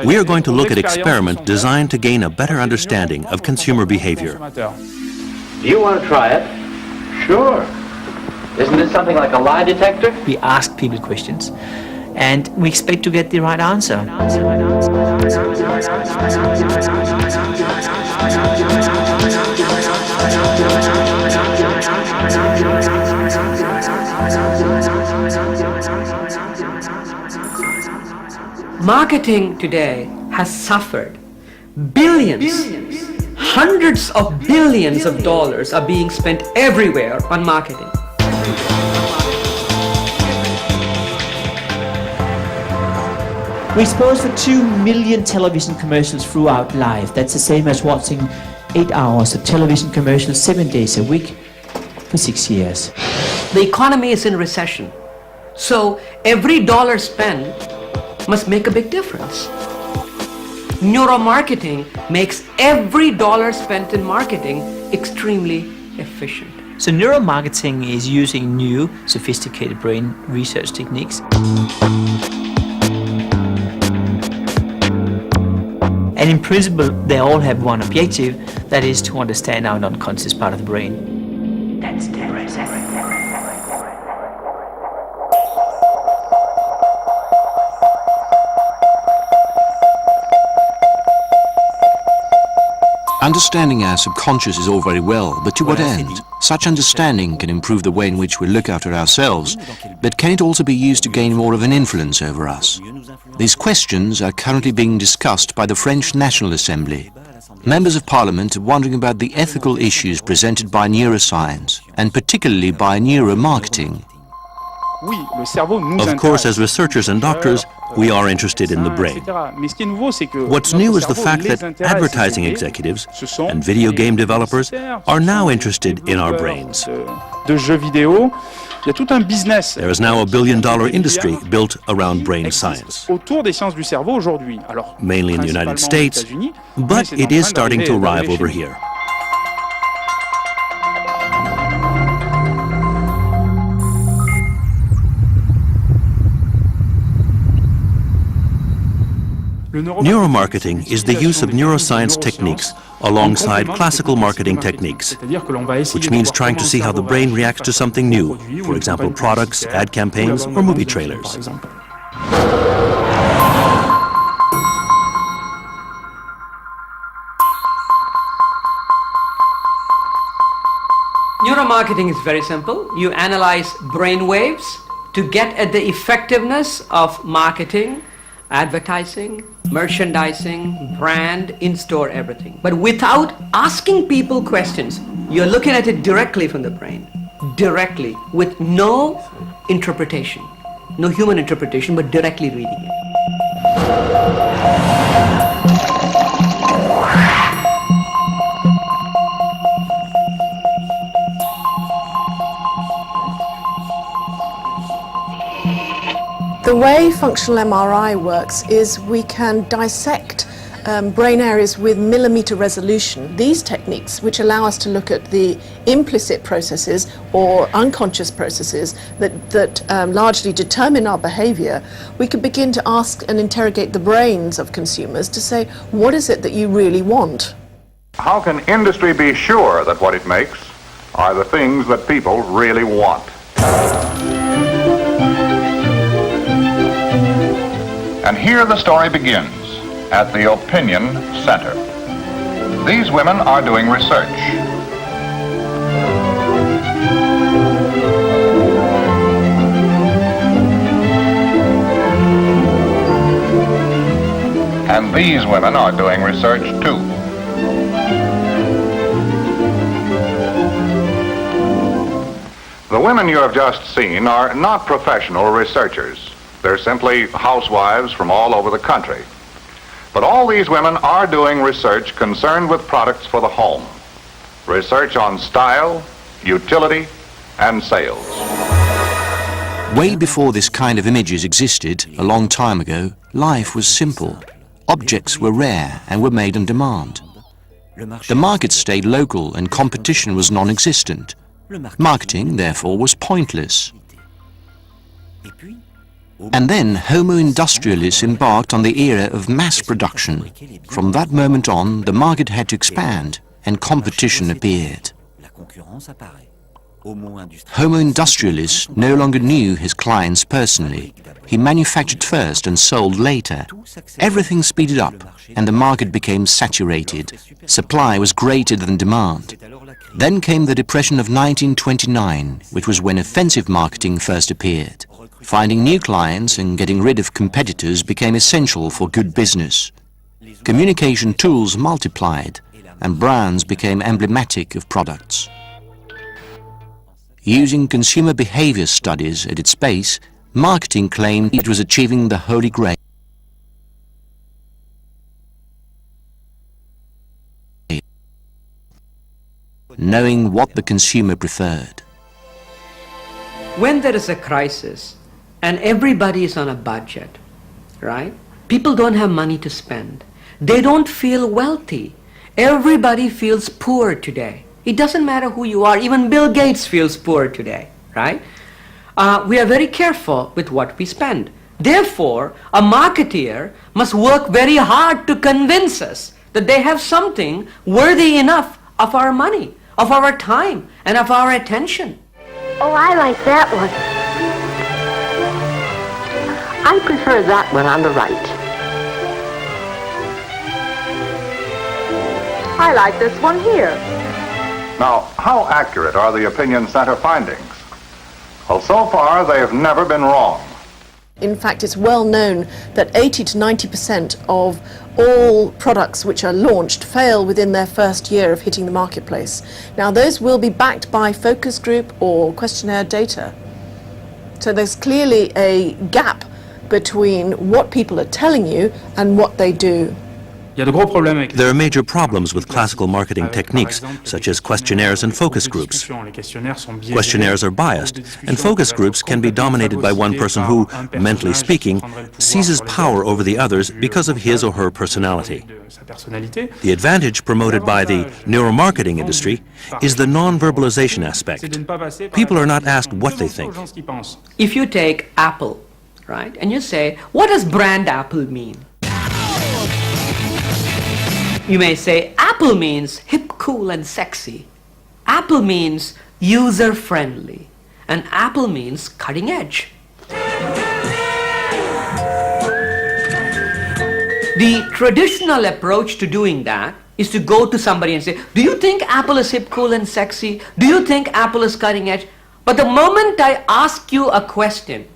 We are going to look at experiments designed to gain a better understanding of consumer behavior. Do you want to try it? Sure. Isn't this something like a lie detector? We ask people questions, and we expect to get the right answer. Marketing today has suffered. Billions, hundreds of billions of dollars are being spent everywhere on marketing. We expose for 2 million television commercials throughout life. That's the same as watching 8 hours of television commercials 7 days a week for 6 years. The economy is in recession, so every dollar spent must make a big difference. Neuromarketing makes every dollar spent in marketing extremely efficient. So neuromarketing is using new, sophisticated brain research techniques. And in principle, they all have one objective, that is to understand our unconscious part of the brain. That's terrorism. Understanding our subconscious is all very well, but to what end? Such understanding can improve the way in which we look after ourselves, but can it also be used to gain more of an influence over us? These questions are currently being discussed by the French National Assembly. Members of Parliament are wondering about the ethical issues presented by neuroscience, and particularly by neuromarketing. Of course, as researchers and doctors, we are interested in the brain. What's new is the fact that advertising executives and video game developers are now interested in our brains. There is now a billion-dollar industry built around brain science, mainly in the United States, but it is starting to arrive over here. Neuromarketing is the use of neuroscience techniques alongside classical marketing techniques, which means trying to see how the brain reacts to something new, for example, products, ad campaigns, or movie trailers. Neuromarketing is very simple. You analyze brain waves to get at the effectiveness of marketing, advertising, merchandising, brand, in-store, everything. But without asking people questions, you're looking at it directly from the brain, directly, with no interpretation, no human interpretation, but directly reading it. The way functional MRI works is we can dissect brain areas with millimeter resolution. These techniques, which allow us to look at the implicit processes or unconscious processes that largely determine our behavior, we could begin to ask and interrogate the brains of consumers to say, what is it that you really want? How can industry be sure that what it makes are the things that people really want? And here the story begins, at the Opinion Center. These women are doing research. And these women are doing research too. The women you have just seen are not professional researchers. They're simply housewives from all over the country. But all these women are doing research concerned with products for the home. Research on style, utility, and sales. Way before this kind of images existed, a long time ago, life was simple. Objects were rare and were made on demand. The market stayed local and competition was non-existent. Marketing, therefore, was pointless. And then Homo industrialis embarked on the era of mass production. From that moment on, the market had to expand and competition appeared. Homo industrialis no longer knew his clients personally. He manufactured first and sold later. Everything speeded up and the market became saturated. Supply was greater than demand. Then came the Depression of 1929, which was when offensive marketing first appeared. Finding new clients and getting rid of competitors became essential for good business. Communication tools multiplied and brands became emblematic of products. Using consumer behavior studies at its base, marketing claimed it was achieving the Holy Grail. Knowing what the consumer preferred. When there is a crisis and everybody is on a budget, right? People don't have money to spend. They don't feel wealthy. Everybody feels poor today. It doesn't matter who you are. Even Bill Gates feels poor today, right? We are very careful with what we spend. Therefore, a marketeer must work very hard to convince us that they have something worthy enough of our money, of our time, and of our attention. Oh, I like that one. I prefer that one on the right. I like this one here. Now, how accurate are the opinion center findings? Well, so far, they have never been wrong. In fact, it's well known that 80 to 90% of all products which are launched fail within their first year of hitting the marketplace. Now, those will be backed by focus group or questionnaire data. So there's clearly a gap between what people are telling you and what they do. There are major problems with classical marketing techniques, such as questionnaires and focus groups. Questionnaires are biased, and focus groups can be dominated by one person who, mentally speaking, seizes power over the others because of his or her personality. The advantage promoted by the neuromarketing industry is the non-verbalization aspect. People are not asked what they think. If you take Apple, right, and you say, what does brand Apple mean? You may say, Apple means hip, cool, and sexy. Apple means user-friendly. And Apple means cutting edge. The traditional approach to doing that is to go to somebody and say, do you think Apple is hip, cool, and sexy? Do you think Apple is cutting edge? But the moment I ask you a question,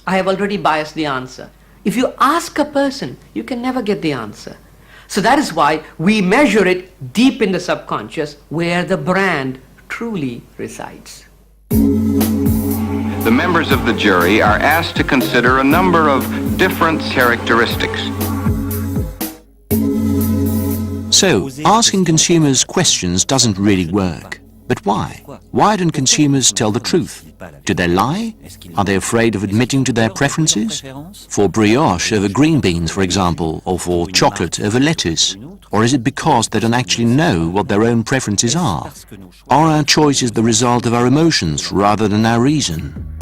I have already biased the answer. If you ask a person, you can never get the answer. So that is why we measure it deep in the subconscious where the brand truly resides. The members of the jury are asked to consider a number of different characteristics. So, asking consumers questions doesn't really work. But why? Why don't consumers tell the truth? Do they lie? Are they afraid of admitting to their preferences? For brioche over green beans, for example, or for chocolate over lettuce? Or is it because they don't actually know what their own preferences are? Are our choices the result of our emotions rather than our reason?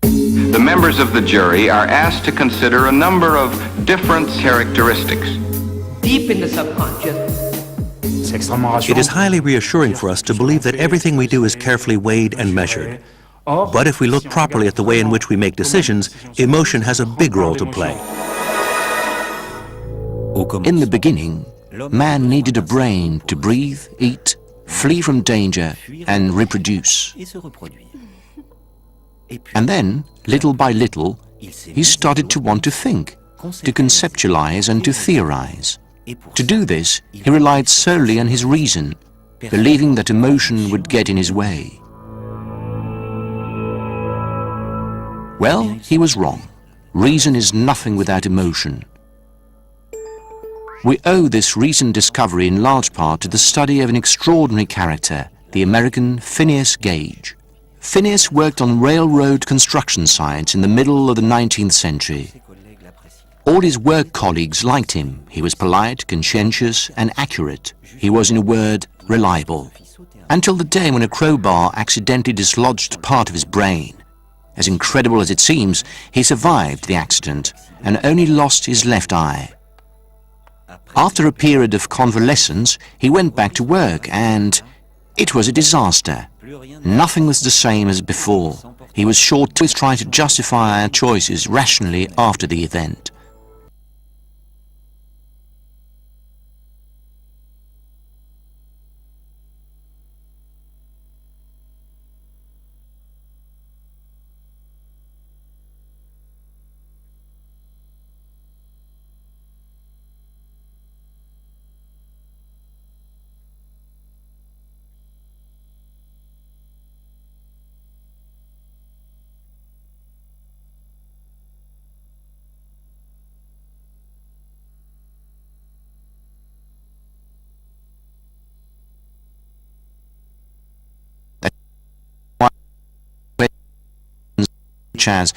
The members of the jury are asked to consider a number of different characteristics. Deep in the subconscious. It is highly reassuring for us to believe that everything we do is carefully weighed and measured. But if we look properly at the way in which we make decisions, emotion has a big role to play. In the beginning, man needed a brain to breathe, eat, flee from danger, and reproduce. And then, little by little, he started to want to think, to conceptualize and to theorize. To do this, he relied solely on his reason, believing that emotion would get in his way. Well, he was wrong. Reason is nothing without emotion. We owe this recent discovery in large part to the study of an extraordinary character, the American Phineas Gage. Phineas worked on railroad construction sites in the middle of the 19th century. All his work colleagues liked him. He was polite, conscientious, and accurate. He was, in a word, reliable. Until the day when a crowbar accidentally dislodged part of his brain, As incredible as it seems, he survived the accident and only lost his left eye. After a period of convalescence, he went back to work and it was a disaster. Nothing was the same as before. He was sure to try to justify our choices rationally after the event. As,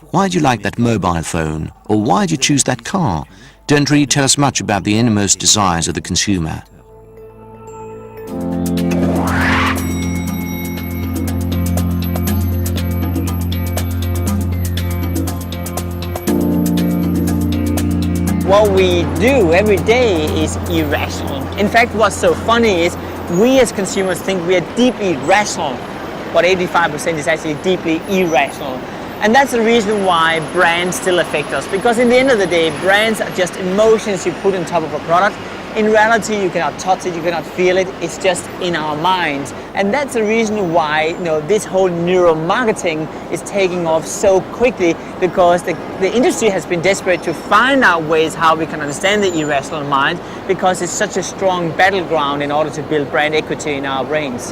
why do you like that mobile phone? Or why do you choose that car? Don't really tell us much about the innermost desires of the consumer. What we do every day is irrational. In fact, what's so funny is we as consumers think we are deeply rational, but 85% is actually deeply irrational. And that's the reason why brands still affect us, because in the end of the day, brands are just emotions you put on top of a product. In reality, you cannot touch it, you cannot feel it, it's just in our minds. And that's the reason why this whole neuromarketing is taking off so quickly, because the industry has been desperate to find out ways how we can understand the irrational mind, because it's such a strong battleground in order to build brand equity in our brains.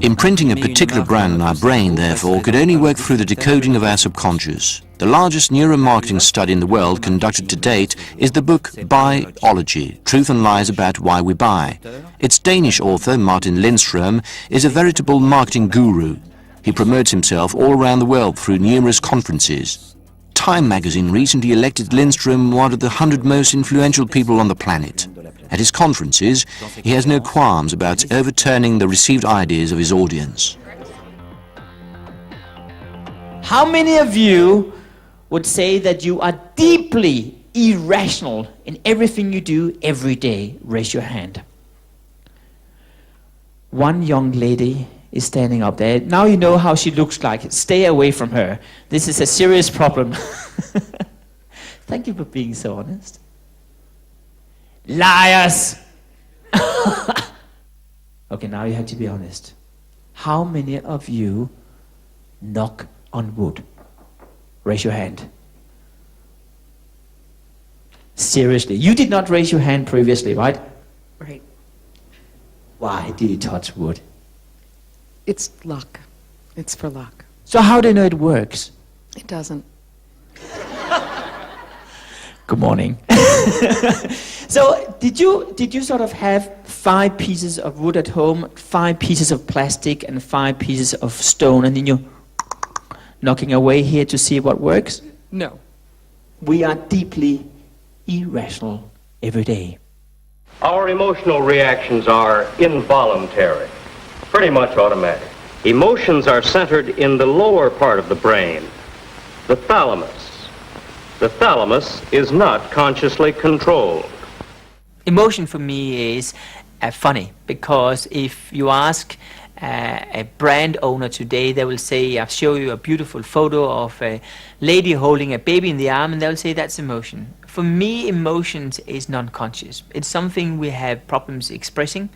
Imprinting a particular brand on our brain, therefore, could only work through the decoding of our subconscious. The largest neuromarketing study in the world conducted to date is the book Buyology, Truth and Lies About Why We Buy. Its Danish author, Martin Lindström, is a veritable marketing guru. He promotes himself all around the world through numerous conferences. Time magazine recently elected Lindström one of the 100 most influential people on the planet. At his conferences, he has no qualms about overturning the received ideas of his audience. How many of you would say that you are deeply irrational in everything you do every day? Raise your hand. One young lady is standing up there. Now you know how she looks like. Stay away from her. This is a serious problem. Thank you for being so honest. Liars! Okay, now you have to be honest. How many of you knock on wood? Raise your hand. Seriously, you did not raise your hand previously, right? Right. Why do you touch wood? It's luck. It's for luck. So how do you know it works? It doesn't. Good morning. So did you sort of have 5 pieces of wood at home, 5 pieces of plastic and 5 pieces of stone, and then you're knocking away here to see what works? No. We are deeply irrational every day. Our emotional reactions are involuntary, pretty much automatic. Emotions are centered in the lower part of the brain, the thalamus. The thalamus is not consciously controlled. Emotion for me is funny, because if you ask a brand owner today, they will say, I'll show you a beautiful photo of a lady holding a baby in the arm, and they'll say that's emotion. For me, emotions is non-conscious. It's something we have problems expressing,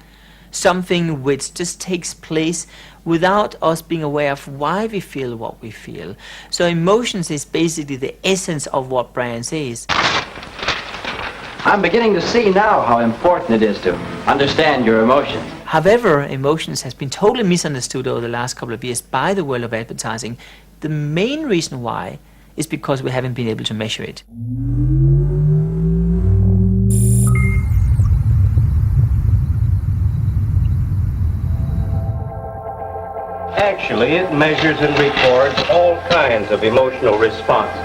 something which just takes place without us being aware of why we feel what we feel. So emotions is basically the essence of what brands is. I'm beginning to see now how important it is to understand your emotions. However, emotions has been totally misunderstood over the last couple of years by the world of advertising. The main reason why is because we haven't been able to measure it. Actually, it measures and records all kinds of emotional responses.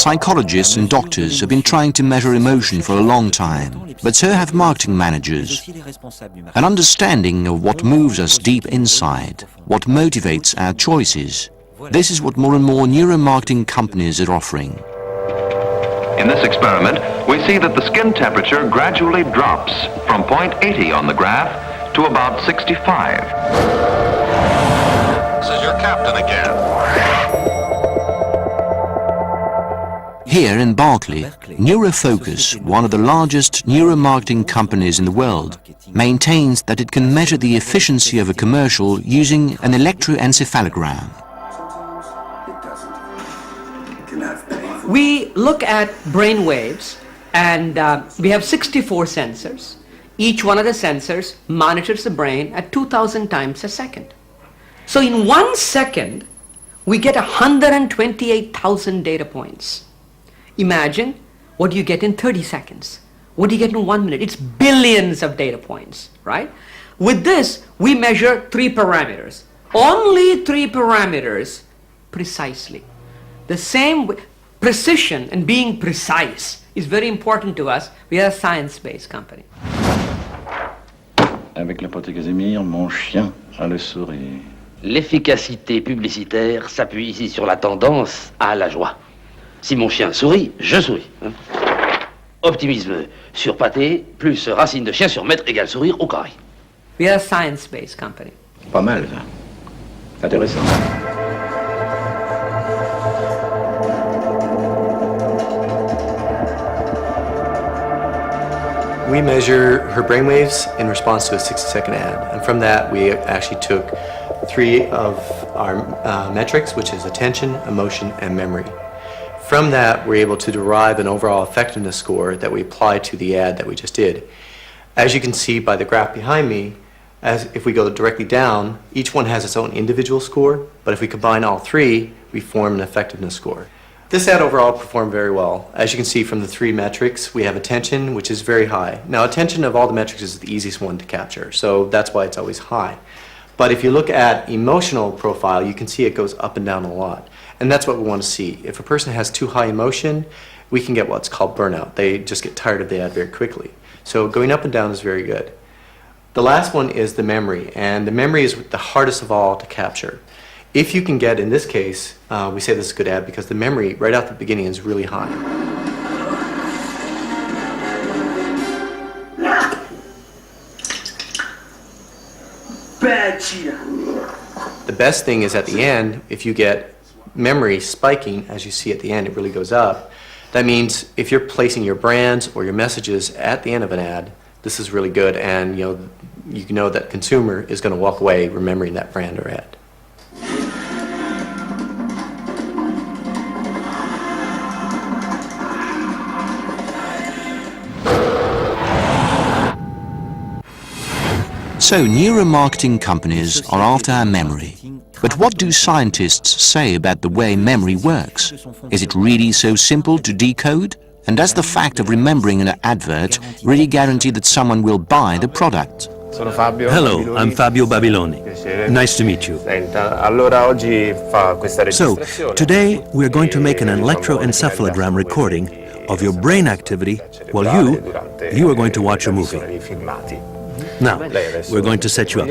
Psychologists and doctors have been trying to measure emotion for a long time, but so have marketing managers. An understanding of what moves us deep inside, what motivates our choices, this is what more and more neuromarketing companies are offering. In this experiment, we see that the skin temperature gradually drops from point 80 on the graph to about 65. This is your captain again. Here in Berkeley, Neurofocus, one of the largest neuromarketing companies in the world, maintains that it can measure the efficiency of a commercial using an electroencephalogram. We look at brain waves, and we have 64 sensors. Each one of the sensors monitors the brain at 2,000 times a second. So in 1 second, we get 128,000 data points. Imagine what do you get in 30 seconds? What do you get in 1 minute? It's billions of data points, right? With this, we measure 3 parameters. Only 3 parameters precisely. The same precision and being precise is very important to us. We are a science-based company. Avec l'apothique Casimir, mon chien a le sourire. L'efficacité publicitaire s'appuie ici sur la tendance à la joie. Si mon chien sourit, je souris. Optimisme sur pâté plus racine de chien sur mètre égale sourire au carré. We are a science-based company. Pas mal, ça. Intéressant. We measure her brainwaves in response to a 60-second ad, and from that we actually took 3 of our metrics, which is attention, emotion, and memory. From that, we're able to derive an overall effectiveness score that we apply to the ad that we just did. As you can see by the graph behind me, if we go directly down, each one has its own individual score, but if we combine all 3, we form an effectiveness score. This ad overall performed very well. As you can see from the 3 metrics, we have attention, which is very high. Now, attention of all the metrics is the easiest one to capture, so that's why it's always high. But if you look at emotional profile, you can see it goes up and down a lot. And that's what we want to see. If a person has too high emotion, we can get what's called burnout. They just get tired of the ad very quickly. So going up and down is very good. The last one is the memory, and the memory is the hardest of all to capture. If you can get, in this case, we say this is a good ad because the memory right out the beginning is really high. The best thing is at the end, if you get memory spiking, as you see at the end, it really goes up. That means if you're placing your brands or your messages at the end of an ad, this is really good, and you know that consumer is going to walk away remembering that brand or ad. So neuromarketing companies are after our memory. But what do scientists say about the way memory works? Is it really so simple to decode? And does the fact of remembering an advert really guarantee that someone will buy the product? Hello, I'm Fabio Babiloni. Nice to meet you. So, today we're going to make an electroencephalogram recording of your brain activity while you are going to watch a movie. Now, we're going to set you up.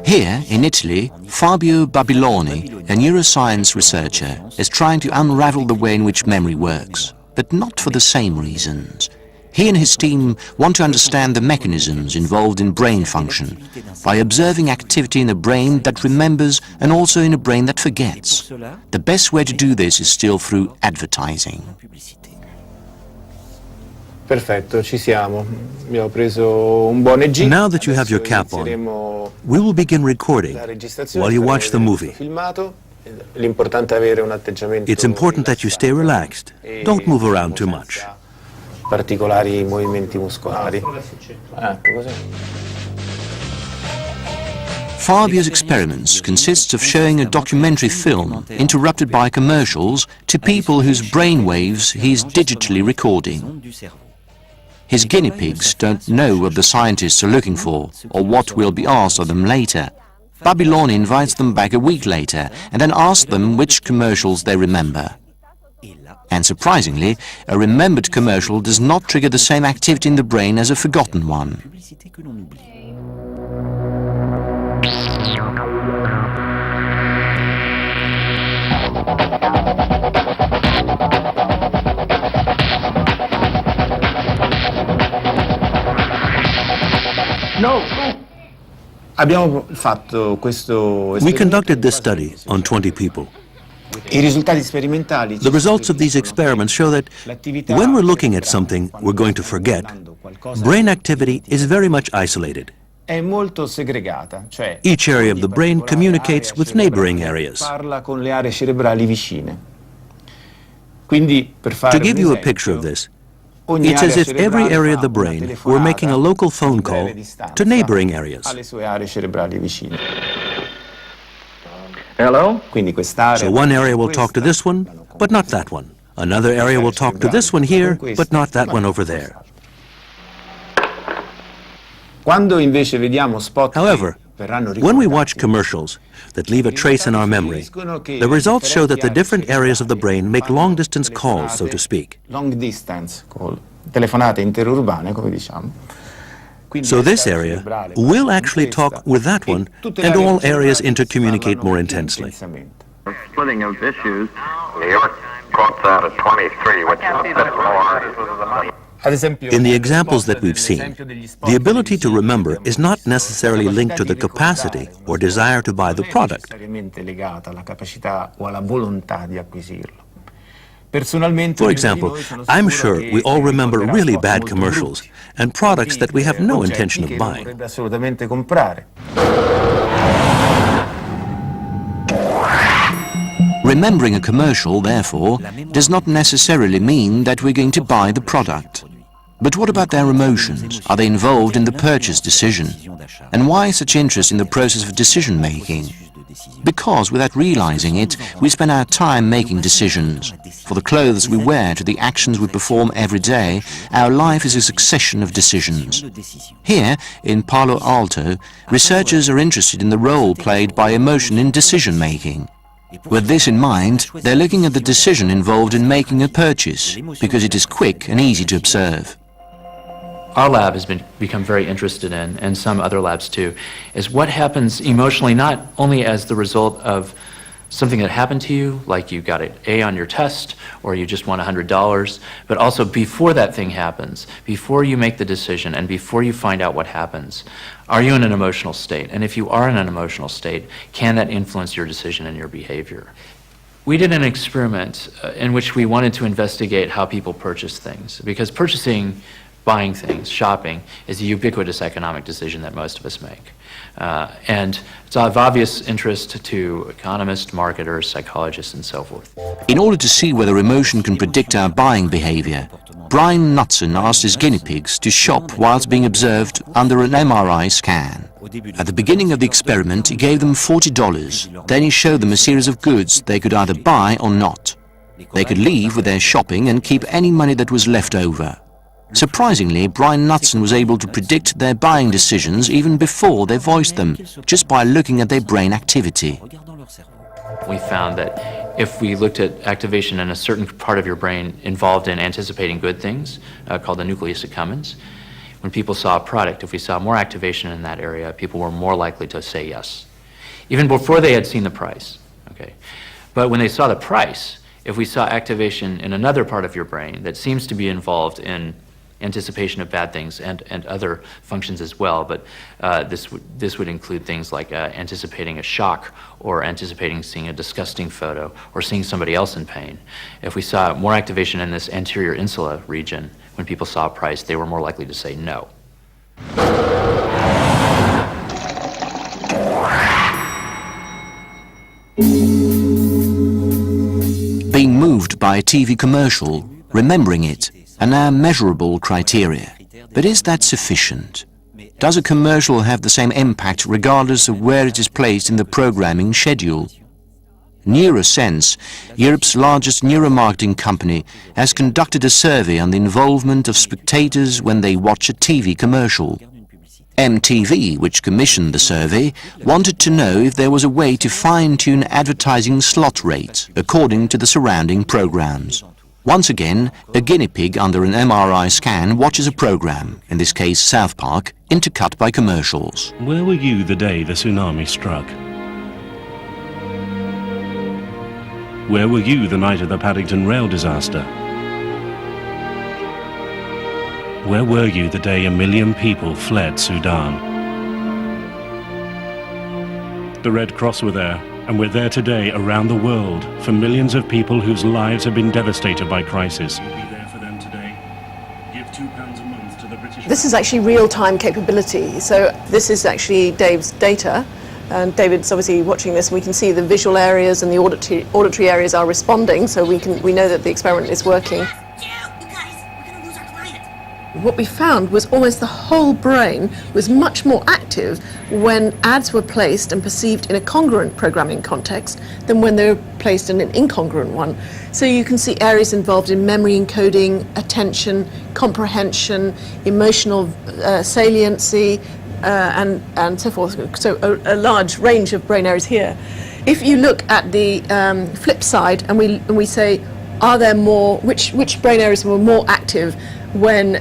Here, in Italy, Fabio Babiloni, a neuroscience researcher, is trying to unravel the way in which memory works, but not for the same reasons. He and his team want to understand the mechanisms involved in brain function by observing activity in a brain that remembers and also in a brain that forgets. The best way to do this is still through advertising. Perfetto, ci siamo. Abbiamo preso un buon EG. Now that you have your cap on, we will begin recording while you watch the movie. It's important that you stay relaxed. Don't move around too much. Particolari movimenti muscolari. Fabio's experiments consists of showing a documentary film interrupted by commercials to people whose brain waves he's digitally recording. His guinea pigs don't know what the scientists are looking for or what will be asked of them later. Babiloni invites them back a week later and then asks them which commercials they remember. And surprisingly, a remembered commercial does not trigger the same activity in the brain as a forgotten one. We conducted this study on 20 people. The results of these experiments show that when we're looking at something we're going to forget, brain activity is very much isolated. Each area of the brain communicates with neighboring areas. To give you a picture of this, it's as if every area of the brain were making a local phone call to neighboring areas. Hello? So one area will talk to this one, but not that one. Another area will talk to this one here, but not that one over there. However, when we watch commercials that leave a trace in our memory, the results show that the different areas of the brain make long-distance calls, so to speak. So this area will actually talk with that one, and all areas intercommunicate more intensely. Splitting of issues. New York drops out at 23, which is a bit more. In the examples that we've seen, the ability to remember is not necessarily linked to the capacity or desire to buy the product. For example, I'm sure we all remember really bad commercials and products that we have no intention of buying. Remembering a commercial, therefore, does not necessarily mean that we're going to buy the product. But what about their emotions? Are they involved in the purchase decision? And why such interest in the process of decision-making? Because, without realizing it, we spend our time making decisions. For the clothes we wear to the actions we perform every day, our life is a succession of decisions. Here, in Palo Alto, researchers are interested in the role played by emotion in decision-making. With this in mind, they're looking at the decision involved in making a purchase, because it is quick and easy to observe. Our lab has become very interested in, and some other labs too, is what happens emotionally, not only as the result of something that happened to you, like you got an A on your test, or you just won $100, but also before that thing happens, before you make the decision, and before you find out what happens. Are you in an emotional state? And if you are in an emotional state, can that influence your decision and your behavior? We did an experiment in which we wanted to investigate how people purchase things, because purchasing, buying things, shopping, is a ubiquitous economic decision that most of us make. And it's of obvious interest to economists, marketers, psychologists, and so forth. In order to see whether emotion can predict our buying behavior, Brian Knudsen asked his guinea pigs to shop whilst being observed under an MRI scan. At the beginning of the experiment, he gave them $40. Then he showed them a series of goods they could either buy or not. They could leave with their shopping and keep any money that was left over. Surprisingly, Brian Knudsen was able to predict their buying decisions even before they voiced them, just by looking at their brain activity. We found that if we looked at activation in a certain part of your brain involved in anticipating good things, called the nucleus accumbens, when people saw a product, if we saw more activation in that area, people were more likely to say yes, even before they had seen the price. Okay, but when they saw the price, if we saw activation in another part of your brain that seems to be involved in anticipation of bad things and other functions as well, but this would include things like anticipating a shock, or anticipating seeing a disgusting photo, or seeing somebody else in pain. If we saw more activation in this anterior insula region, when people saw a price, they were more likely to say no. Being moved by a TV commercial, remembering it, are now measurable criteria. But is that sufficient? Does a commercial have the same impact regardless of where it is placed in the programming schedule? NeuroSense, Europe's largest neuromarketing company, has conducted a survey on the involvement of spectators when they watch a TV commercial. MTV, which commissioned the survey, wanted to know if there was a way to fine-tune advertising slot rates according to the surrounding programs. Once again, a guinea pig under an MRI scan watches a program, in this case South Park, intercut by commercials. Where were you the day the tsunami struck? Where were you the night of the Paddington rail disaster? Where were you the day 1 million people fled Sudan? The Red Cross were there, and we're there today around the world for millions of people whose lives have been devastated by crisis. You'll be there for them today. Give £2 a month to the British... This is actually real-time capability. So this is actually Dave's data. And David's obviously watching this, and we can see the visual areas and the auditory areas are responding, so we know that the experiment is working. What we found was almost the whole brain was much more active when ads were placed and perceived in a congruent programming context than when they were placed in an incongruent one. So you can see areas involved in memory encoding, attention, comprehension, emotional saliency, and so forth. So a large range of brain areas here. If you look at the flip side and we say, are there more, which brain areas were more active when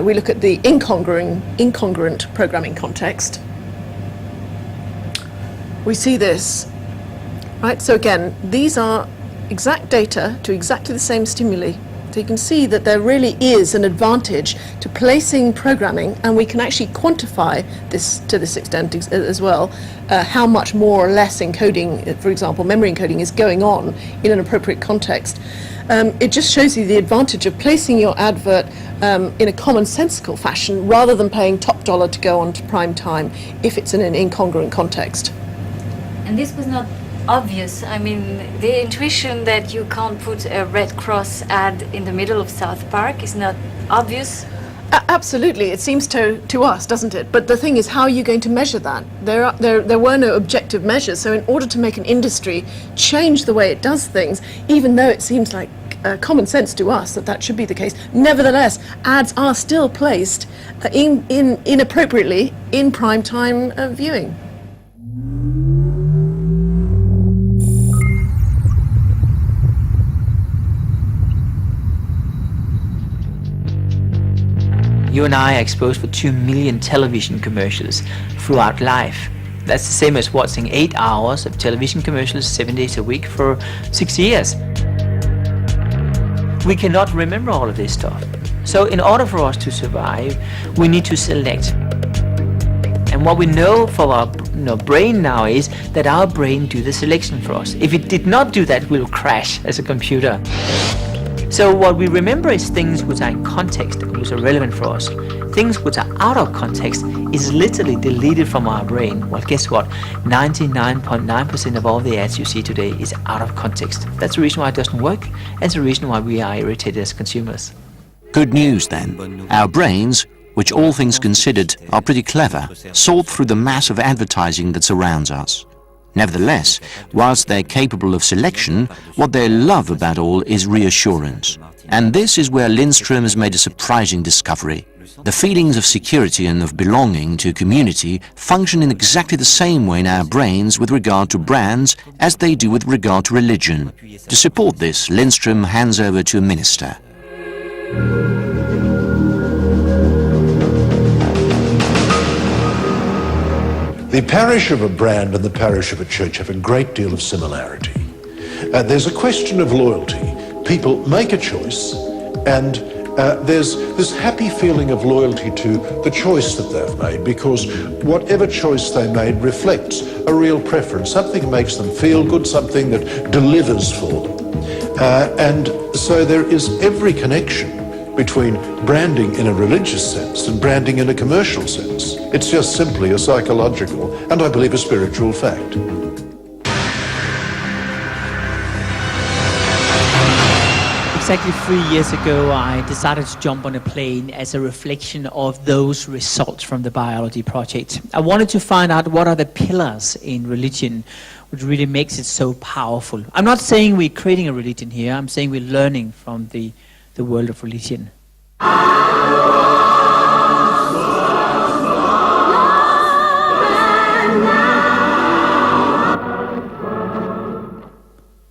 we look at the incongruent programming context, we see this, right? So again, these are exact data to exactly the same stimuli. So you can see that there really is an advantage to placing programming, and we can actually quantify this to this extent as well, how much more or less encoding, for example, memory encoding is going on in an appropriate context. It just shows you the advantage of placing your advert in a commonsensical fashion rather than paying top dollar to go on to prime time if it's in an incongruent context. And this was not obvious. I mean, the intuition that you can't put a Red Cross ad in the middle of South Park is not obvious. Absolutely, it seems to us, doesn't it? But the thing is, how are you going to measure that? There were no objective measures, so in order to make an industry change the way it does things, even though it seems like common sense to us that should be the case, nevertheless, ads are still placed inappropriately in prime time viewing. You and I are exposed for 2 million television commercials throughout life. That's the same as watching 8 hours of television commercials 7 days a week for 6 years. We cannot remember all of this stuff. So in order for us to survive, we need to select. And what we know from our brain now is that our brain do the selection for us. If it did not do that, we'll crash as a computer. So what we remember is things which are in context, which are relevant for us. Things which are out of context is literally deleted from our brain. Well, guess what? 99.9% of all the ads you see today is out of context. That's the reason why it doesn't work. That's the reason why we are irritated as consumers. Good news then. Our brains, which all things considered are pretty clever, sort through the mass of advertising that surrounds us. Nevertheless, whilst they're capable of selection, what they love about all is reassurance. And this is where Lindström has made a surprising discovery. The feelings of security and of belonging to a community function in exactly the same way in our brains with regard to brands as they do with regard to religion. To support this, Lindström hands over to a minister. The parish of a brand and the parish of a church have a great deal of similarity. There's a question of loyalty. People make a choice, and there's this happy feeling of loyalty to the choice that they've made, because whatever choice they made reflects a real preference. Something makes them feel good, something that delivers for them. And so there is every connection between branding in a religious sense and branding in a commercial sense. It's just simply a psychological and, I believe, a spiritual fact. Exactly 3 years ago, I decided to jump on a plane as a reflection of those results from the biology project. I wanted to find out what are the pillars in religion which really makes it so powerful. I'm not saying we're creating a religion here, I'm saying we're learning from the world of religion.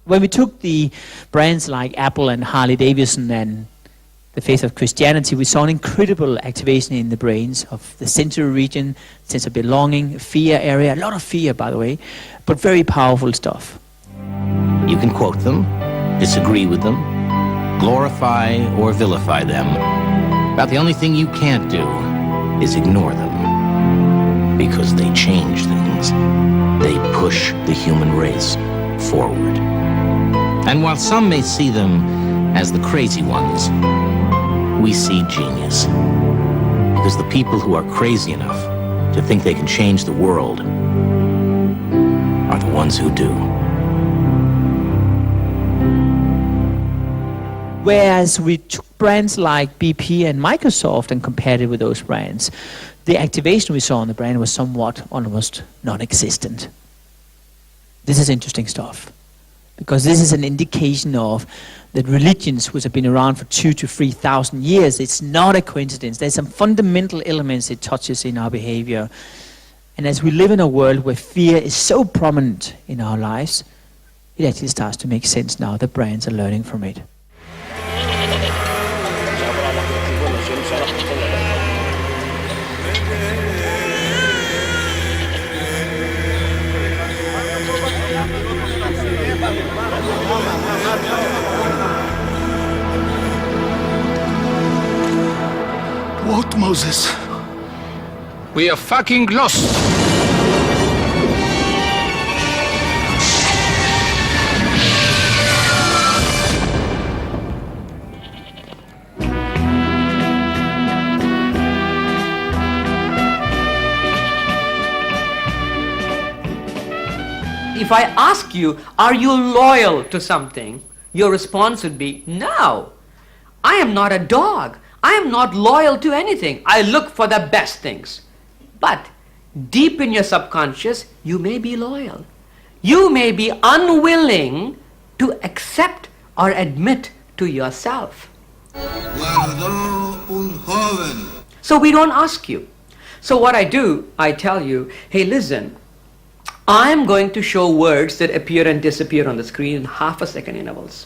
When we took the brands like Apple and Harley Davidson and the faith of Christianity, we saw an incredible activation in the brains of the sensory region, sense of belonging, fear area, a lot of fear, by the way, but very powerful stuff. You can quote them, disagree with them, glorify or vilify them. But the only thing you can't do is ignore them, because they change things. They push the human race forward. And while some may see them as the crazy ones, we see genius. Because the people who are crazy enough to think they can change the world are the ones who do. Whereas we took brands like BP and Microsoft and compared it with those brands, the activation we saw on the brand was somewhat almost non-existent. This is interesting stuff, because this is an indication of that religions which have been around for 2,000 to 3,000 years, it's not a coincidence. There's some fundamental elements it touches in our behavior. And as we live in a world where fear is so prominent in our lives, it actually starts to make sense now that brands are learning from it. What, Moses? We are fucking lost. If I ask you, are you loyal to something? Your response would be, no. I am not a dog. I am not loyal to anything. I look for the best things. But deep in your subconscious, you may be loyal. You may be unwilling to accept or admit to yourself. So we don't ask you. So what I do, I tell you, hey, listen, I'm going to show words that appear and disappear on the screen in half-a-second intervals.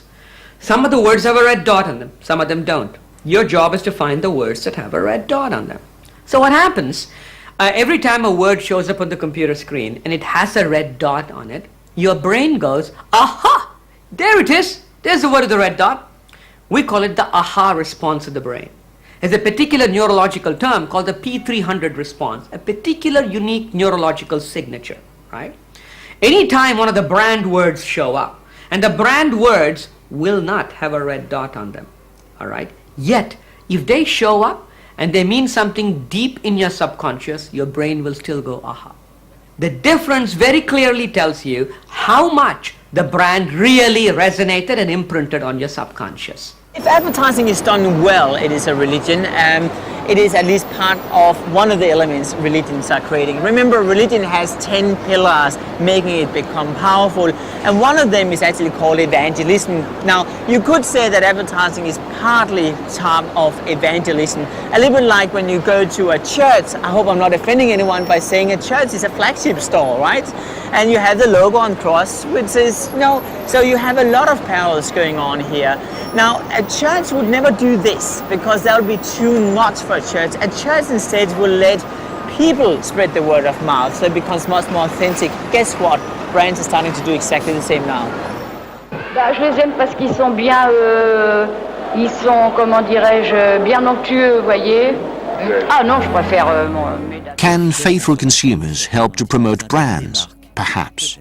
Some of the words have a red dot on them, some of them don't. Your job is to find the words that have a red dot on them. So what happens, every time a word shows up on the computer screen and it has a red dot on it, your brain goes, aha, there it is, there's the word with the red dot. We call it the aha response of the brain. There's a particular neurological term called the P300 response, a particular unique neurological signature, right? Anytime one of the brand words show up, and the brand words will not have a red dot on them, all right? Yet, if they show up and they mean something deep in your subconscious, your brain will still go, aha. The difference very clearly tells you how much the brand really resonated and imprinted on your subconscious. If advertising is done well, it is a religion. It is at least part of one of the elements religions are creating. Remember, religion has 10 pillars, making it become powerful. And one of them is actually called evangelism. Now, you could say that advertising is partly part of evangelism. A little bit like when you go to a church. I hope I'm not offending anyone by saying a church is a flagship store, right? And you have the logo on cross, which is, so you have a lot of parallels going on here. Now, a church would never do this because that would be too much for a church. A church instead will let people spread the word of mouth, so it becomes much more authentic. Guess what? Brands are starting to do exactly the same now. Je les aime parce qu'ils sont bien, ils sont, comment dirais-je, bien onctueux, vous voyez. Ah non, je préfère Can faithful consumers help to promote brands? Perhaps.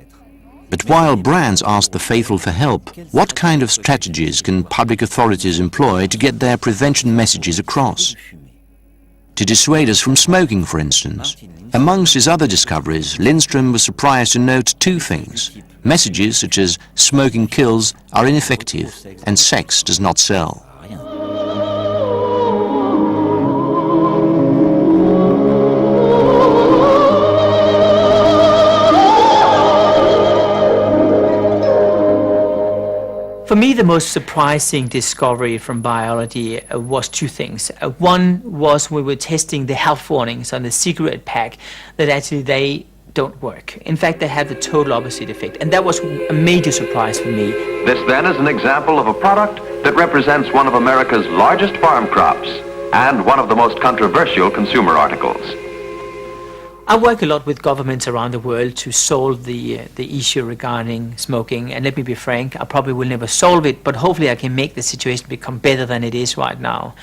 But while brands ask the faithful for help, what kind of strategies can public authorities employ to get their prevention messages across? To dissuade us from smoking, for instance. Amongst his other discoveries, Lindström was surprised to note two things. Messages such as smoking kills are ineffective and sex does not sell. For me, the most surprising discovery from biology was two things. One was we were testing the health warnings on the cigarette pack, that actually they don't work. In fact, they have the total opposite effect, and that was a major surprise for me. This then is an example of a product that represents one of America's largest farm crops and one of the most controversial consumer articles. I work a lot with governments around the world to solve the issue regarding smoking, and let me be frank, I probably will never solve it, but hopefully I can make the situation become better than it is right now.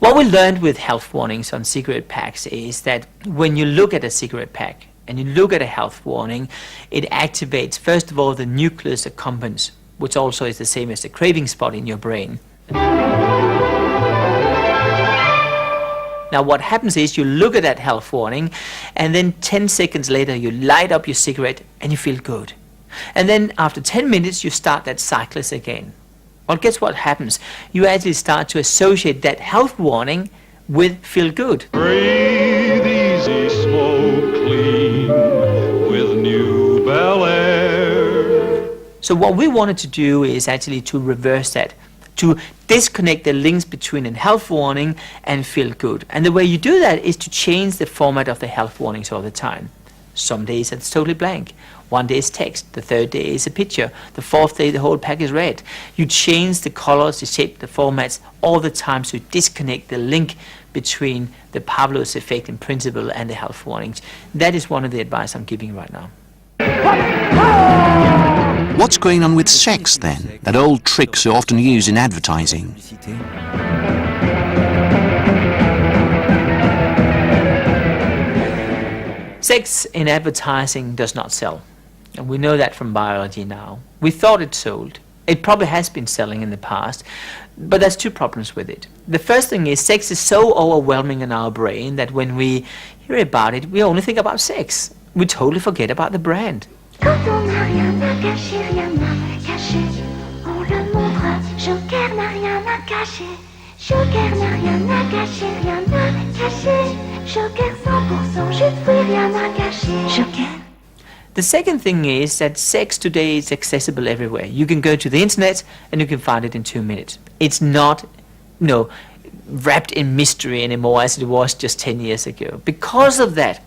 What we learned with health warnings on cigarette packs is that when you look at a cigarette pack and you look at a health warning, it activates, first of all, the nucleus accumbens, which also is the same as the craving spot in your brain. Now what happens is you look at that health warning, and then 10 seconds later you light up your cigarette and you feel good. And then after 10 minutes you start that cyclist again. Well, guess what happens? You actually start to associate that health warning with feel good. Breathe easy, smoke clean with New Bel Air. So what we wanted to do is actually to reverse that, to disconnect the links between a health warning and feel good. And the way you do that is to change the format of the health warnings all the time. Some days it's totally blank. One day is text, the third day is a picture, the fourth day the whole pack is red. You change the colors, the shape, the formats all the time, so you disconnect the link between the Pavlov's effect in principle and the health warnings. That is one of the advice I'm giving right now. What's going on with sex then, that old trick so often used in advertising? Sex in advertising does not sell. And we know that from biology now. We thought it sold. It probably has been selling in the past, but there's two problems with it. The first thing is sex is so overwhelming in our brain that when we hear about it, we only think about sex. We totally forget about the brand. Quand on n'a rien à cacher, rien à cacher, on le montre. Joker n'a rien à cacher. Joker n'a rien à cacher, rien à cacher. Joker 100% jus de fruits, rien à cacher. Joker. The second thing is that sex today is accessible everywhere. You can go to the internet and you can find it in 2 minutes. It's not, wrapped in mystery anymore as it was just 10 years ago. Because of that,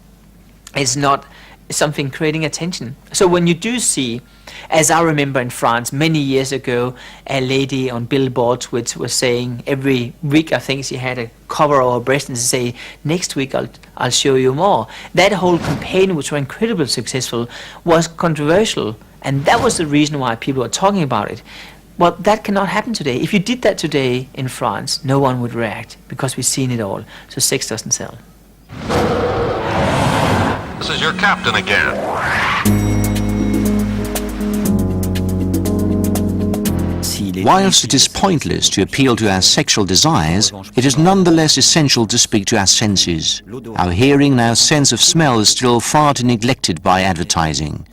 it's not something creating attention. So when you do see, as I remember in France many years ago, a lady on billboards which was saying every week, I think she had a cover of her breast and say, next week I'll show you more. That whole campaign, which was incredibly successful, was controversial, and that was the reason why people were talking about it. Well, that cannot happen today. If you did that today in France, no one would react because we've seen it all. So sex doesn't sell. This is your captain again. Whilst it is pointless to appeal to our sexual desires, it is nonetheless essential to speak to our senses. Our hearing and our sense of smell is still far too neglected by advertising.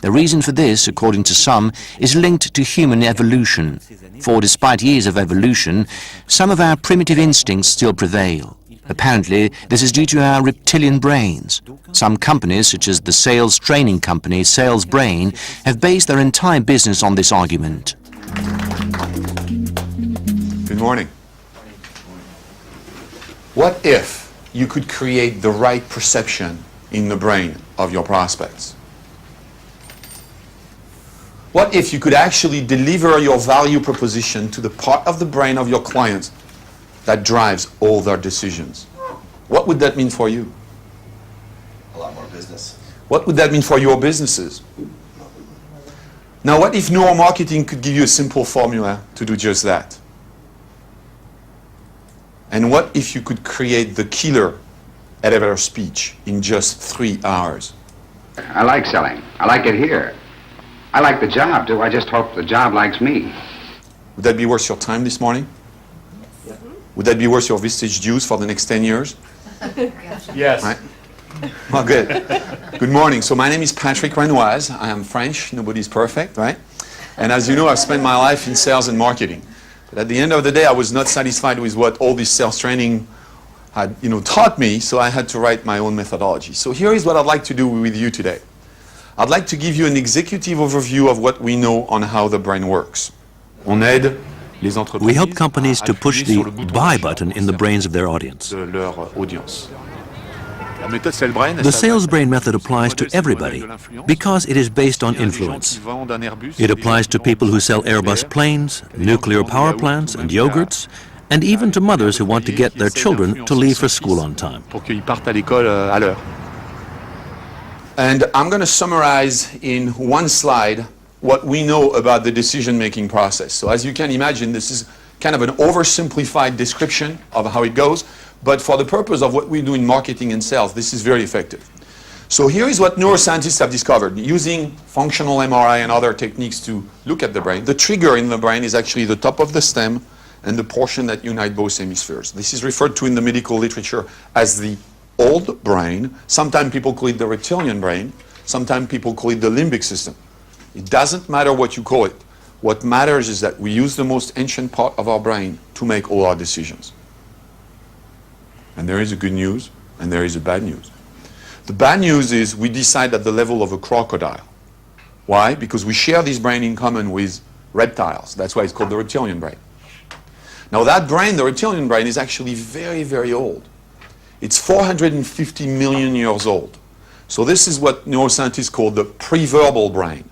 The reason for this, according to some, is linked to human evolution. For despite years of evolution, some of our primitive instincts still prevail. Apparently, this is due to our reptilian brains. Some companies, such as the sales training company Sales Brain, have based their entire business on this argument. Good morning. What if you could create the right perception in the brain of your prospects? What if you could actually deliver your value proposition to the part of the brain of your clients that drives all their decisions? What would that mean for you? A lot more business. What would that mean for your businesses? Now, what if neuromarketing could give you a simple formula to do just that? And what if you could create the killer elevator speech in just 3 hours? I like selling. I like it here. I like the job, too. I just hope the job likes me. Would that be worth your time this morning? Yeah. Would that be worth your Vistage dues for the next 10 years? Yes. Right? Well, good. Good morning. So my name is Patrick Renoise. I am French. Nobody's perfect, right? And as you know, I've spent my life in sales and marketing. But at the end of the day, I was not satisfied with what all this sales training had, taught me, so I had to write my own methodology. So here is what I'd like to do with you today. I'd like to give you an executive overview of what we know on how the brain works. We help companies to push the buy button in the brains of their audience. The sales brain method applies to everybody because it is based on influence. It applies to people who sell Airbus planes, nuclear power plants, and yogurts, and even to mothers who want to get their children to leave for school on time. And I'm going to summarize in one slide what we know about the decision-making process. So as you can imagine, this is kind of an oversimplified description of how it goes, but for the purpose of what we do in marketing and sales, this is very effective. So here is what neuroscientists have discovered. Using functional MRI and other techniques to look at the brain, the trigger in the brain is actually the top of the stem and the portion that unite both hemispheres. This is referred to in the medical literature as the old brain. Sometimes people call it the reptilian brain. Sometimes people call it the limbic system. It doesn't matter what you call it. What matters is that we use the most ancient part of our brain to make all our decisions. And there is a good news, and there is a bad news. The bad news is we decide at the level of a crocodile. Why? Because we share this brain in common with reptiles. That's why it's called the reptilian brain. Now that brain, the reptilian brain, is actually very, very old. It's 450 million years old. So this is what neuroscientists call the preverbal brain.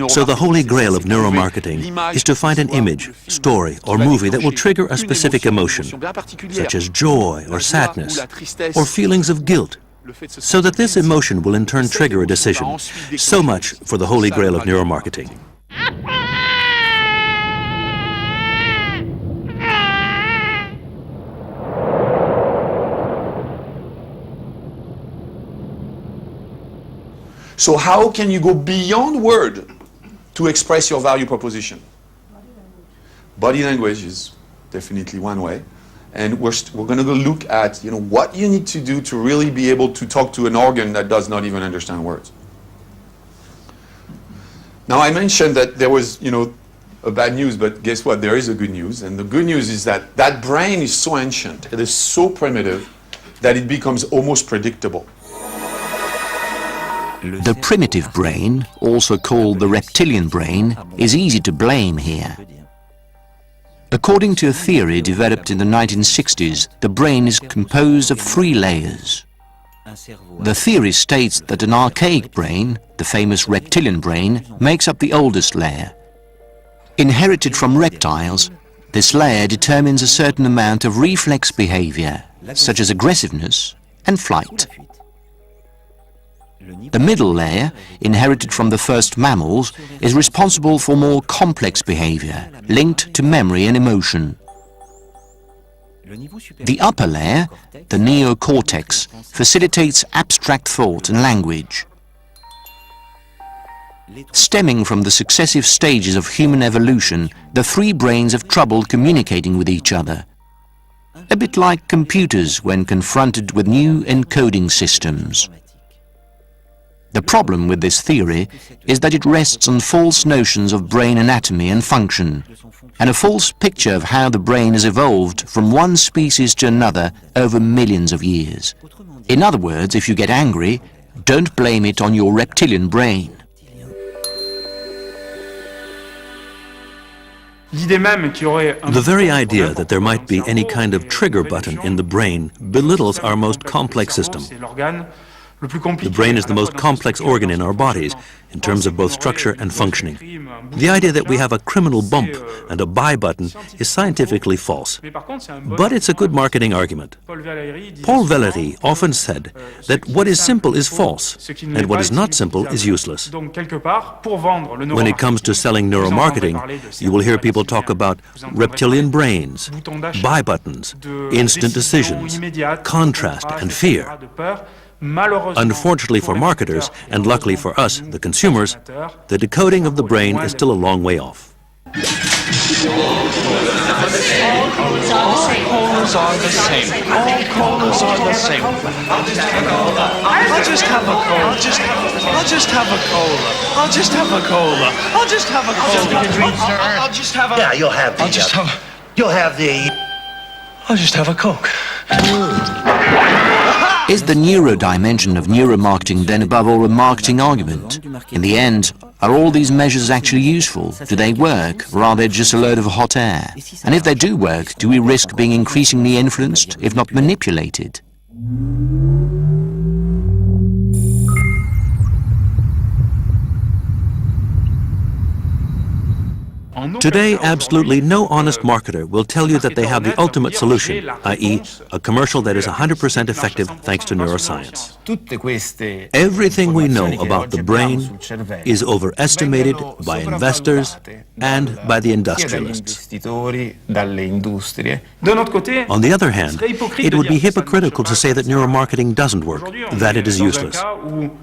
So the holy grail of neuromarketing is to find an image, story, or movie that will trigger a specific emotion, such as joy or sadness, or feelings of guilt, so that this emotion will in turn trigger a decision. So much for the holy grail of neuromarketing. So how can you go beyond word to express your value proposition? Body language is definitely one way. And we're going to go look at what you need to do to really be able to talk to an organ that does not even understand words. Now I mentioned that there was a bad news, but guess what? There is a good news. And the good news is that that brain is so ancient, it is so primitive, that it becomes almost predictable. The primitive brain, also called the reptilian brain, is easy to blame here. According to a theory developed in the 1960s, the brain is composed of 3 layers. The theory states that an archaic brain, the famous reptilian brain, makes up the oldest layer. Inherited from reptiles, this layer determines a certain amount of reflex behavior, such as aggressiveness and flight. The middle layer, inherited from the first mammals, is responsible for more complex behavior, linked to memory and emotion. The upper layer, the neocortex, facilitates abstract thought and language. Stemming from the successive stages of human evolution, the 3 brains have trouble communicating with each other. A bit like computers when confronted with new encoding systems. The problem with this theory is that it rests on false notions of brain anatomy and function, and a false picture of how the brain has evolved from one species to another over millions of years. In other words, if you get angry, don't blame it on your reptilian brain. The very idea that there might be any kind of trigger button in the brain belittles our most complex system. The brain is the most complex organ in our bodies in terms of both structure and functioning. The idea that we have a criminal bump and a buy button is scientifically false. But it's a good marketing argument. Paul Valéry often said that what is simple is false, and what is not simple is useless. When it comes to selling neuromarketing, you will hear people talk about reptilian brains, buy buttons, instant decisions, contrast, and fear. Unfortunately for marketers, and luckily for us, the consumers, the decoding of the brain is still a long way off. All colas are the same. All colas are the same. I'll just have a cola. I'll just have a cola. I'll just have a cola. I'll just have a cola. I'll just have a cola. I'll just have a... Yeah, you'll have the... You'll have the... I'll just have a Coke. Is the neuro dimension of neuromarketing then above all a marketing argument? In the end, Are all these measures actually useful? Do they work, or are they just a load of hot air? And if they do work, do we risk being increasingly influenced, if not manipulated? Today, absolutely no honest marketer will tell you that they have the ultimate solution, i.e., a commercial that is 100% effective thanks to neuroscience. Everything we know about the brain is overestimated by investors and by the industrialists. On the other hand, it would be hypocritical to say that neuromarketing doesn't work, that it is useless.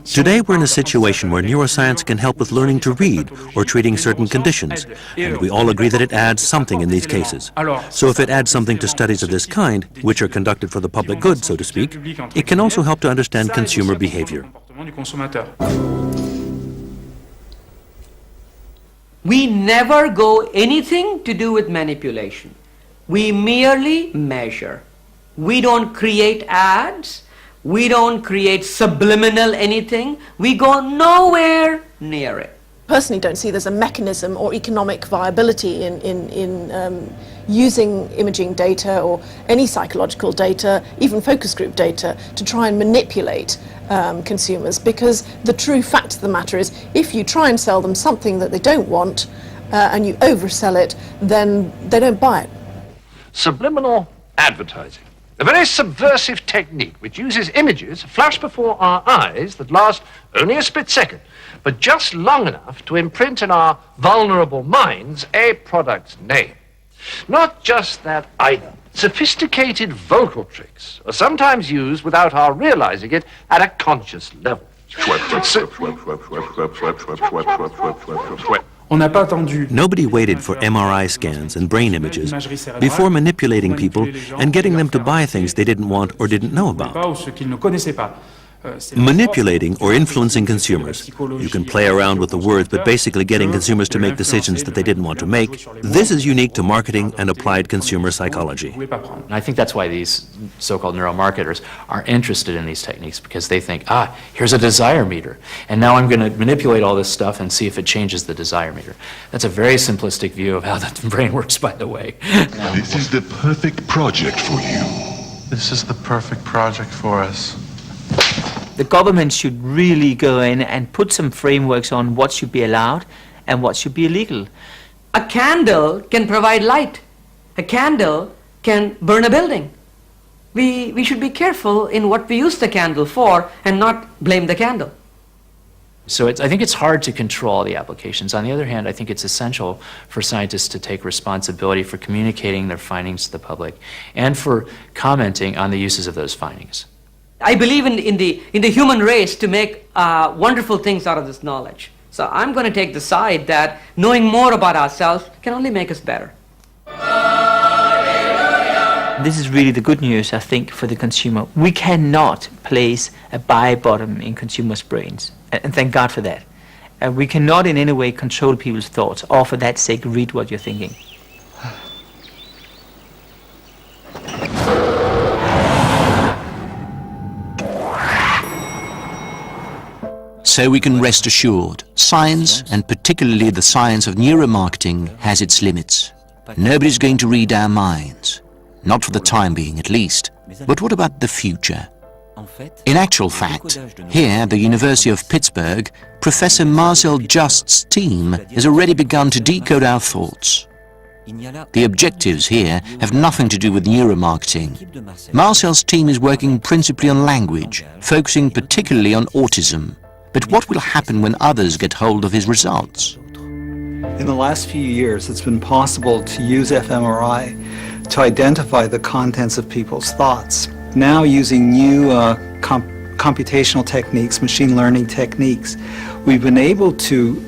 Today, we're in a situation where neuroscience can help with learning to read or treating certain conditions, and we all agree that it adds something in these cases. So if it adds something to studies of this kind, which are conducted for the public good, so to speak, it can also help to understand consumer behavior. We never go anything to do with manipulation. We merely measure. We don't create ads. We don't create subliminal anything. We go nowhere near it. Personally don't see there's a mechanism or economic viability in using imaging data or any psychological data, even focus group data, to try and manipulate consumers, because the true fact of the matter is if you try and sell them something that they don't want and you oversell it, then they don't buy it. Subliminal advertising. A very subversive technique which uses images flashed before our eyes that last only a split second, but just long enough to imprint in our vulnerable minds a product's name. Not just that either. Sophisticated vocal tricks are sometimes used without our realizing it at a conscious level. Nobody waited for MRI scans and brain images before manipulating people and getting them to buy things they didn't want or didn't know about. Manipulating or influencing consumers. You can play around with the words, but basically getting consumers to make decisions that they didn't want to make. This is unique to marketing and applied consumer psychology. And I think that's why these so-called neuromarketers are interested in these techniques, because they think, here's a desire meter, and now I'm going to manipulate all this stuff and see if it changes the desire meter. That's a very simplistic view of how the brain works, by the way. This is the perfect project for you. This is the perfect project for us. The government should really go in and put some frameworks on what should be allowed and what should be illegal. A candle can provide light. A candle can burn a building. We should be careful in what we use the candle for and not blame the candle. So I think it's hard to control the applications. On the other hand, I think it's essential for scientists to take responsibility for communicating their findings to the public and for commenting on the uses of those findings. I believe in the human race to make wonderful things out of this knowledge. So I'm going to take the side that knowing more about ourselves can only make us better. This is really the good news, I think, for the consumer. We cannot place a buy button in consumers' brains, and thank God for that. We cannot in any way control people's thoughts, or for that sake read what you're thinking. So we can rest assured, science, and particularly the science of neuromarketing, has its limits. Nobody's going to read our minds. Not for the time being, at least. But what about the future? In actual fact, here at the University of Pittsburgh, Professor Marcel Just's team has already begun to decode our thoughts. The objectives here have nothing to do with neuromarketing. Marcel's team is working principally on language, focusing particularly on autism. But what will happen when others get hold of his results? In the last few years, it's been possible to use fMRI to identify the contents of people's thoughts. Now, using new computational techniques, machine learning techniques, we've been able to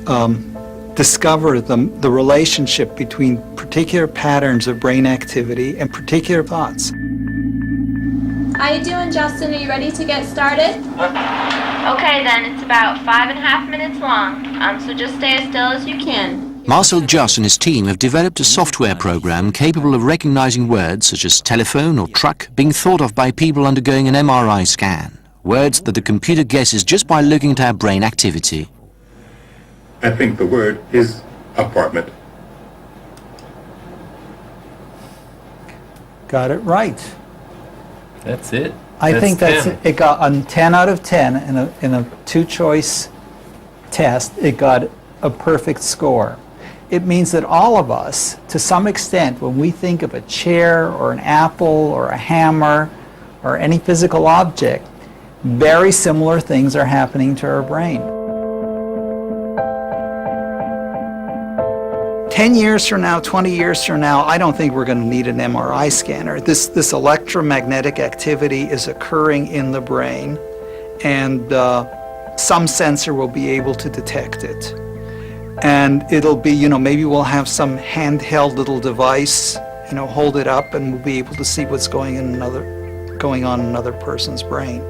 discover the relationship between particular patterns of brain activity and particular thoughts. How you doing, Justin? Are you ready to get started? Okay then, it's about 5.5 minutes long, so just stay as still as you can. Marcel Just and his team have developed a software program capable of recognizing words such as telephone or truck being thought of by people undergoing an MRI scan. Words that the computer guesses just by looking at our brain activity. I think the word is apartment. Got it right. That's it. I think that's 10. it. It got a 10 out of 10 in a two-choice test. It got a perfect score. It means that all of us, to some extent, when we think of a chair or an apple or a hammer or any physical object, very similar things are happening to our brain. 10 years from now, 20 years from now, I don't think we're going to need an MRI scanner. This electromagnetic activity is occurring in the brain, and some sensor will be able to detect it. And it'll be, maybe we'll have some handheld little device, hold it up, and we'll be able to see what's going on in another person's brain.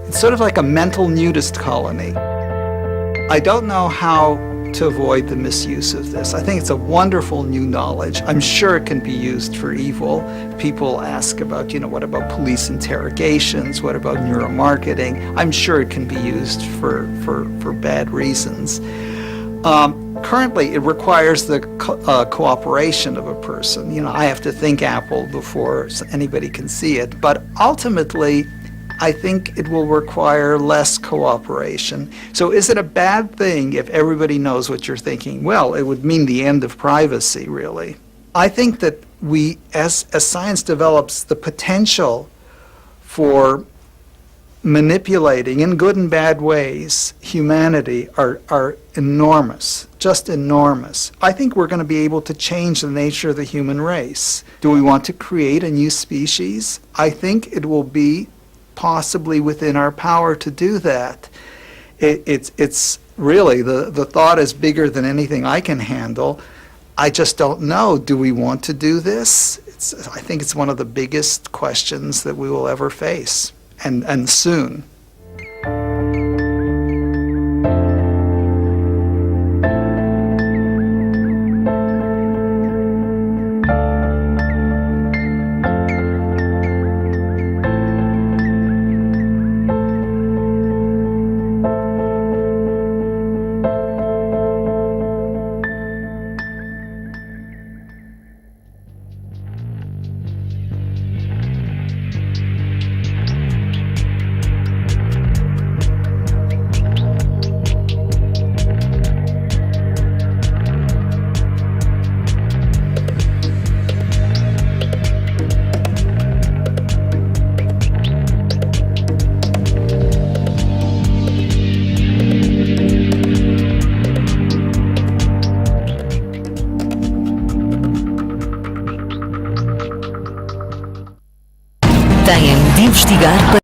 It's sort of like a mental nudist colony. I don't know how to avoid the misuse of this. I think it's a wonderful new knowledge. I'm sure it can be used for evil. People ask about, what about police interrogations? What about neuromarketing? I'm sure it can be used for bad reasons. Currently, it requires the cooperation of a person. I have to think apple before anybody can see it. But ultimately, I think it will require less cooperation. So is it a bad thing if everybody knows what you're thinking? Well, it would mean the end of privacy, really. I think that we, as science develops, the potential for manipulating, in good and bad ways, humanity are enormous, just enormous. I think we're going to be able to change the nature of the human race. Do we want to create a new species? I think it will be possibly within our power to do that. It's really, the thought is bigger than anything I can handle. I just don't know. Do we want to do this? I think it's one of the biggest questions that we will ever face, and soon. Têm de investigar